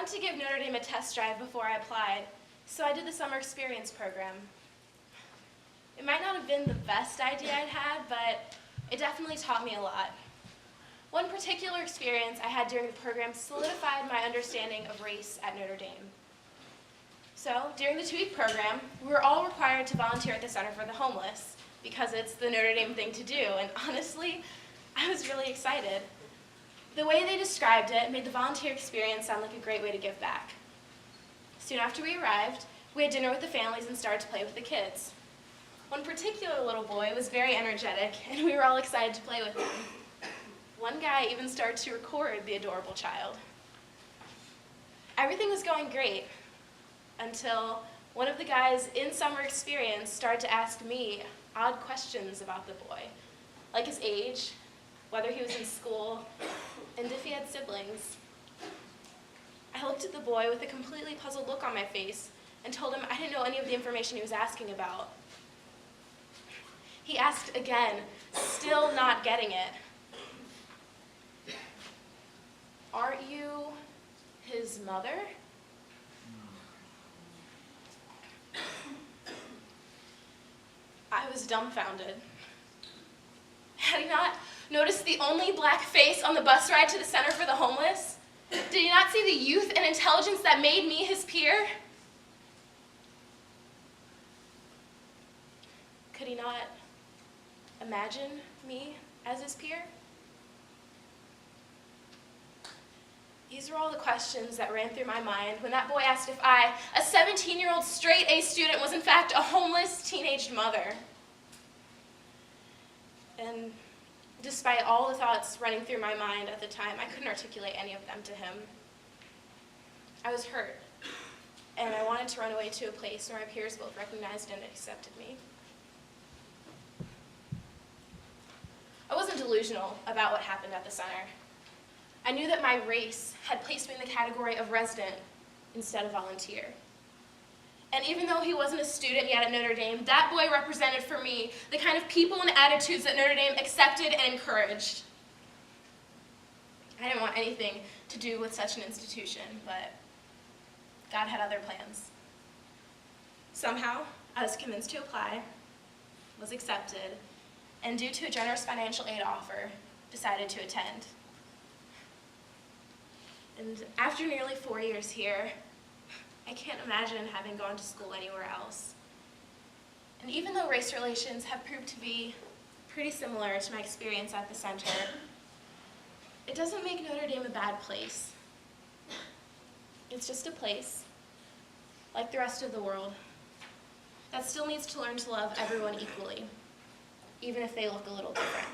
wanted to give Notre Dame a test drive before I applied, so I did the summer experience program. It might not have been the best idea I'd had, but it definitely taught me a lot. One particular experience I had during the program solidified my understanding of race at Notre Dame. So, during the 2-week program, we were all required to volunteer at the Center for the Homeless, because it's the Notre Dame thing to do, and honestly, I was really excited. The way they described it made the volunteer experience sound like a great way to give back. Soon after we arrived, we had dinner with the families and started to play with the kids. One particular little boy was very energetic, and we were all excited to play with him. One guy even started to record the adorable child. Everything was going great until one of the guys in summer experience started to ask me odd questions about the boy, like his age, whether he was in school, and if he had siblings. I looked at the boy with a completely puzzled look on my face and told him I didn't know any of the information he was asking about. He asked again, still not getting it. Aren't you his mother? I was dumbfounded. Had he not noticed the only black face on the bus ride to the Center for the Homeless? Did he not see the youth and intelligence that made me his peer? Could he not imagine me as his peer? These were all the questions that ran through my mind when that boy asked if I, a 17-year-old straight-A student, was in fact a homeless teenage mother. And despite all the thoughts running through my mind at the time, I couldn't articulate any of them to him. I was hurt, and I wanted to run away to a place where my peers both recognized and accepted me. I wasn't delusional about what happened at the center. I knew that my race had placed me in the category of resident instead of volunteer. And even though he wasn't a student yet at Notre Dame, that boy represented for me the kind of people and attitudes that Notre Dame accepted and encouraged. I didn't want anything to do with such an institution, but God had other plans. Somehow, I was convinced to apply, was accepted, and due to a generous financial aid offer, decided to attend. And after nearly 4 years here, I can't imagine having gone to school anywhere else. And even though race relations have proved to be pretty similar to my experience at the center, it doesn't make Notre Dame a bad place. It's just a place, like the rest of the world, that still needs to learn to love everyone equally, even if they look a little different.